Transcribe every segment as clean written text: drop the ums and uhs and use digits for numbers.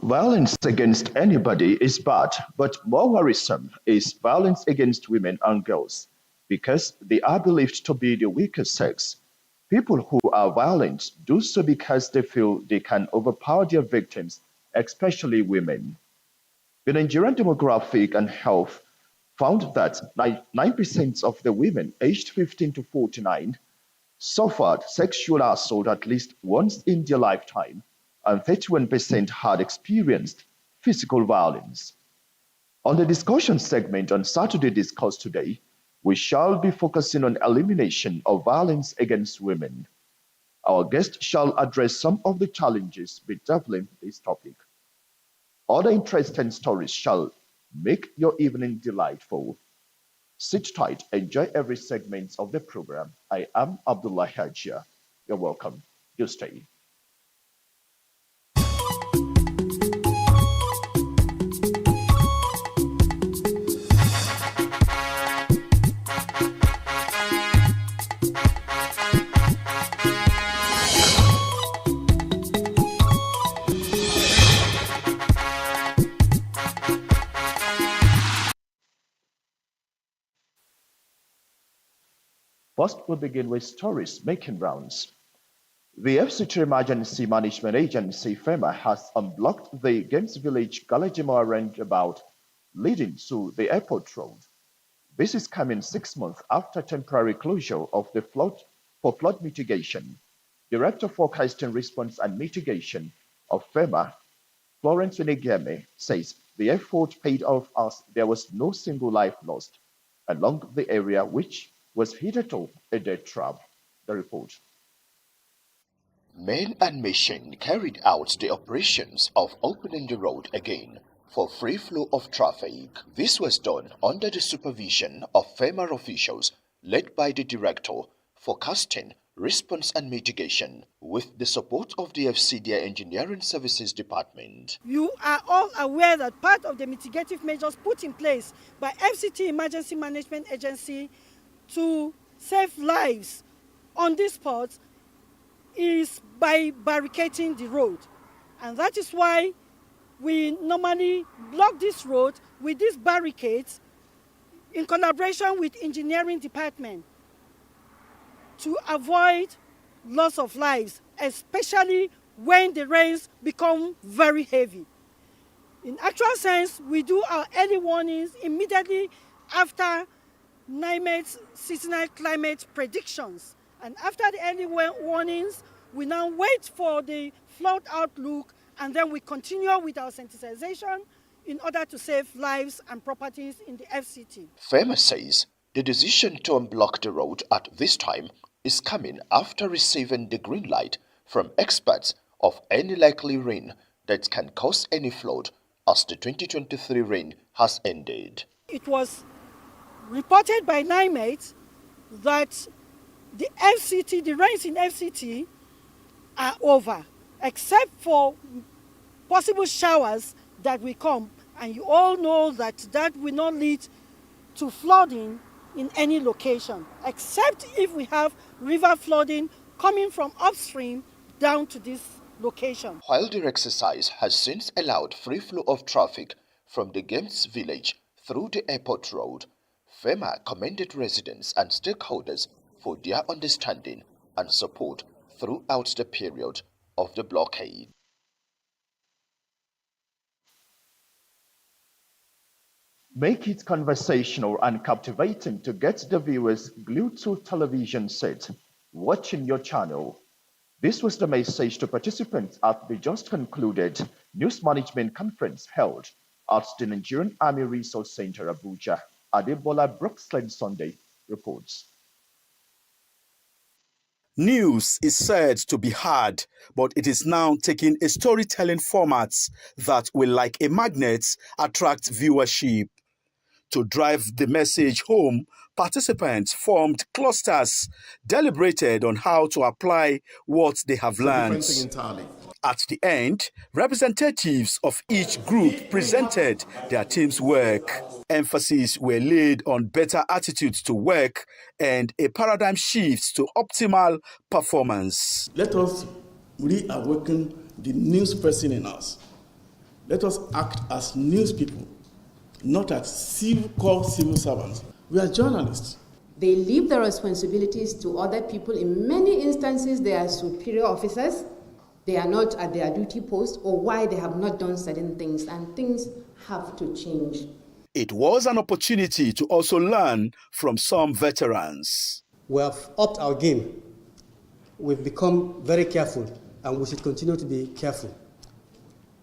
Violence against anybody is bad, but more worrisome is violence against women and girls because they are believed to be the weaker sex. People who are violent do so because they feel they can overpower their victims, especially women. The Nigerian Demographic and Health found that 9% of the women aged 15 to 49 suffered sexual assault at least once in their lifetime, and 31% had experienced physical violence. On the discussion segment on Saturday Discourse today, we shall be focusing on elimination of violence against women. Our guest shall address some of the challenges bedeviling this topic. Other interesting stories shall make your evening delightful. Sit tight, enjoy every segment of the program. I am Abdullah Hajia. You're welcome. You stay. First, we begin with stories making rounds. The FCT Emergency Management Agency, FEMA, has unblocked the Games Village Galajimo roundabout leading to the airport road. This is coming 6 months after temporary closure of the flood mitigation. Director Forecasting Response and Mitigation of FEMA, Florence Winigeme, says the effort paid off as there was no single life lost along the area which was hitherto a death trap. The report. Men and Mission carried out the operations of opening the road again for free flow of traffic. This was done under the supervision of FEMA officials led by the Director, Forecasting, Response and Mitigation, with the support of the FCDI Engineering Services Department. You are all aware that part of the mitigative measures put in place by FCT Emergency Management Agency to save lives on this spot is by barricading the road. And that is why we normally block this road with these barricades in collaboration with engineering department to avoid loss of lives, especially when the rains become very heavy. In actual sense, we do our early warnings immediately after NIMET's seasonal climate predictions. And after the early warnings, we now wait for the flood outlook, and then we continue with our sensitization in order to save lives and properties in the FCT. FEMA says the decision to unblock the road at this time is coming after receiving the green light from experts of any likely rain that can cause any flood as the 2023 rain has ended. It was reported by NIMET that the FCT, the rains in FCT are over, except for possible showers that will come. And you all know that that will not lead to flooding in any location, except if we have river flooding coming from upstream down to this location. While the exercise has since allowed free flow of traffic from the Games Village through the airport road, FEMA commended residents and stakeholders for their understanding and support throughout the period of the blockade. Make it conversational and captivating to get the viewers glued to television set, watching your channel. This was the message to participants at the just concluded News Management Conference held at the Nigerian Army Resource Center, Abuja. Adebola Brooksland Sunday reports. News is said to be hard, but it is now taking a storytelling format that will, like a magnet, attract viewership. To drive the message home, participants formed clusters, deliberated on how to apply what they have learned. At the end, representatives of each group presented their team's work. Emphasis were laid on better attitudes to work and a paradigm shift to optimal performance. Let us reawaken the news person in us. Let us act as news people, not as civil servants. We are journalists. They leave their responsibilities to other people. In many instances, they are superior officers. They are not at their duty post, or why they have not done certain things, and things have to change. It was an opportunity to also learn from some veterans. We have upped our game. We've become very careful, and we should continue to be careful.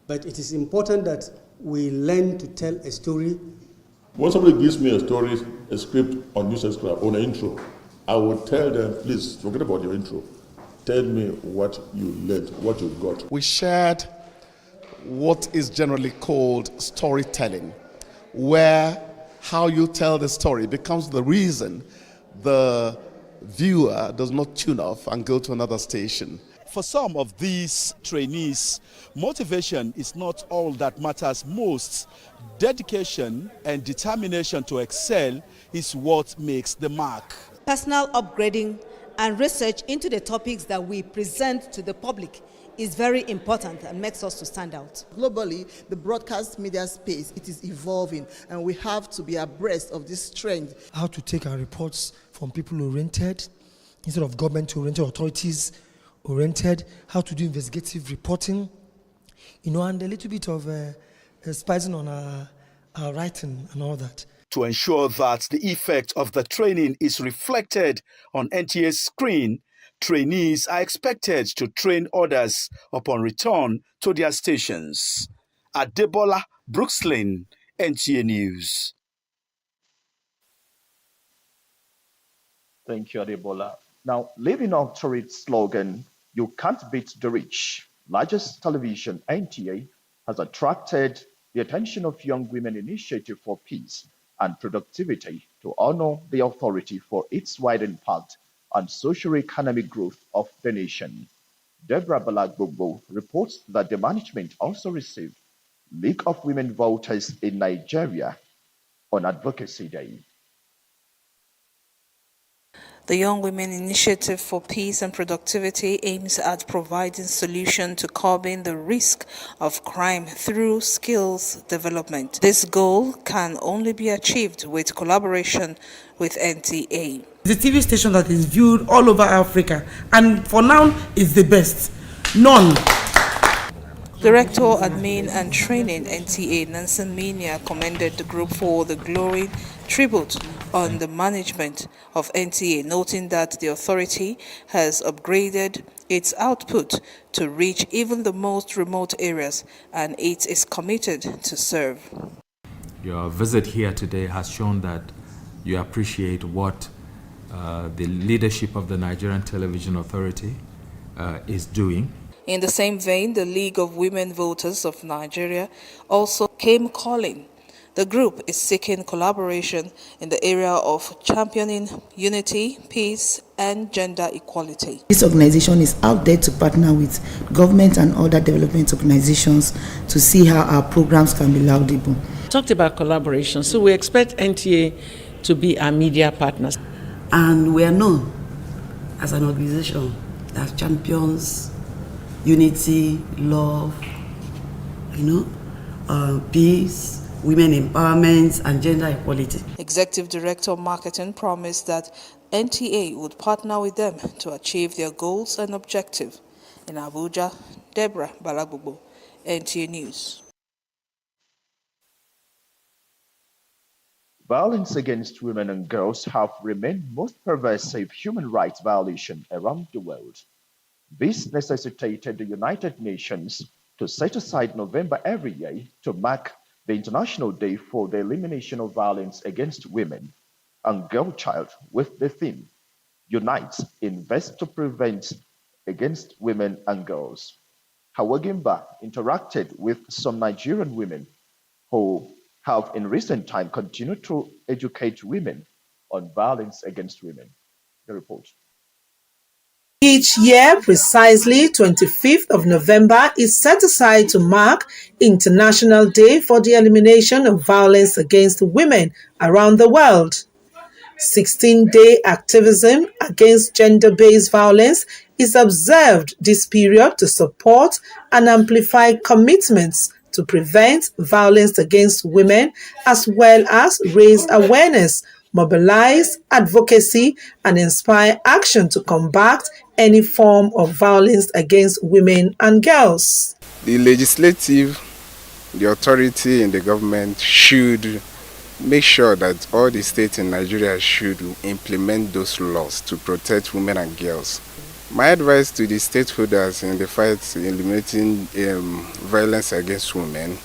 But it is important that we learn to tell a story. When somebody gives me a story, a script on news script, on an intro, I will tell them, please forget about your intro. Tell me what you learned, what you got. We shared what is generally called storytelling, where how you tell the story becomes the reason the viewer does not tune off and go to another station. For some of these trainees, motivation is not all that matters most. Dedication and determination to excel is what makes the mark. Personal upgrading and research into the topics that we present to the public is very important and makes us to stand out. Globally, the broadcast media space, it is evolving, and we have to be abreast of this trend. How to take our reports from people oriented instead of government oriented, authorities oriented, how to do investigative reporting, and a little bit of spicing on our writing and all that. To ensure that the effect of the training is reflected on NTA's screen, trainees are expected to train others upon return to their stations. Adebola Brookslyn, NTA News. Thank you, Adebola. Now, living up to its slogan, "You can't beat the rich," largest television, NTA, has attracted the attention of Young Women Initiative for Peace and Productivity to honor the authority for its wide impact on socio-economic growth of the nation. Deborah Balagbogbo reports that the management also received League of Women Voters in Nigeria on Advocacy Day. The Young Women Initiative for Peace and Productivity aims at providing solutions to curbing the risk of crime through skills development. This goal can only be achieved with collaboration with NTA. It's a TV station that is viewed all over Africa, and for now is the best. None. Director Admin and Training NTA Nancy Minia commended the group for the glowing tribute on the management of NTA, noting that the authority has upgraded its output to reach even the most remote areas, and it is committed to serve. Your visit here today has shown that you appreciate what the leadership of the Nigerian Television Authority is doing. In the same vein, the League of Women Voters of Nigeria also came calling. The group is seeking collaboration in the area of championing unity, peace, and gender equality. This organization is out there to partner with government and other development organizations to see how our programs can be laudable. Talked about collaboration, so we expect NTA to be our media partners. And we are known as an organization that champions unity, love, peace, women empowerment, and gender equality. Executive Director of Marketing promised that NTA would partner with them to achieve their goals and objectives. In Abuja, Deborah Balagbogbo, NTA News. Violence against women and girls have remained most pervasive human rights violation around the world. This necessitated the United Nations to set aside November every year to mark the International Day for the Elimination of Violence Against Women and Girl Child with the theme, "Unite, Invest to Prevent Against Women and Girls." Hawagimba interacted with some Nigerian women who have in recent time continued to educate women on violence against women. The report. Each year, precisely 25th of November is set aside to mark International Day for the Elimination of Violence Against Women around the world. 16-day activism against gender-based violence is observed this period to support and amplify commitments to prevent violence against women, as well as raise awareness, mobilize advocacy, and inspire action to combat any form of violence against women and girls. The legislative, the authority in the government should make sure that all the states in Nigeria should implement those laws to protect women and girls. My advice to the stakeholders in the fight eliminating violence against women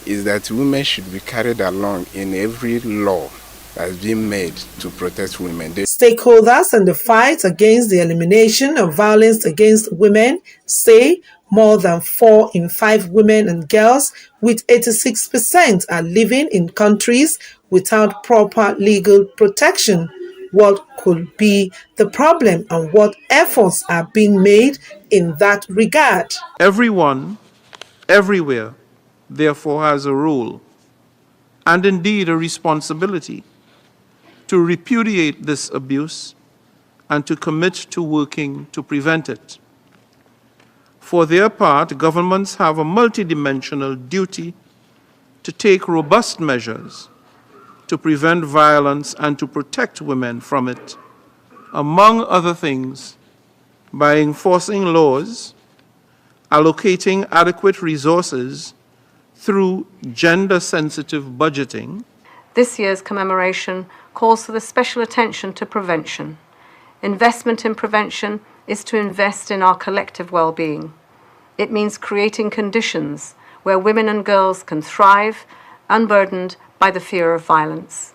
is that women should be carried along in every law that's being made to protect women. Stakeholders in the fight against the elimination of violence against women say more than 4 in 5 women and girls, with 86%, are living in countries without proper legal protection. What could be the problem and what efforts are being made in that regard? Everyone, everywhere, therefore, has a role and indeed a responsibility to repudiate this abuse and to commit to working to prevent it. For their part, governments have a multidimensional duty to take robust measures to prevent violence and to protect women from it, among other things, by enforcing laws, allocating adequate resources through gender-sensitive budgeting. This year's commemoration calls for the special attention to prevention. Investment in prevention is to invest in our collective well-being. It means creating conditions where women and girls can thrive, unburdened by the fear of violence.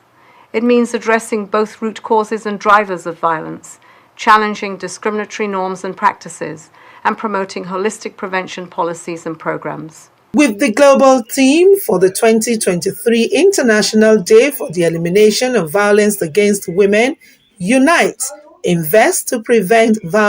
It means addressing both root causes and drivers of violence, challenging discriminatory norms and practices, and promoting holistic prevention policies and programs. With the global theme for the 2023 International Day for the Elimination of Violence Against Women, Unite, Invest to Prevent Violence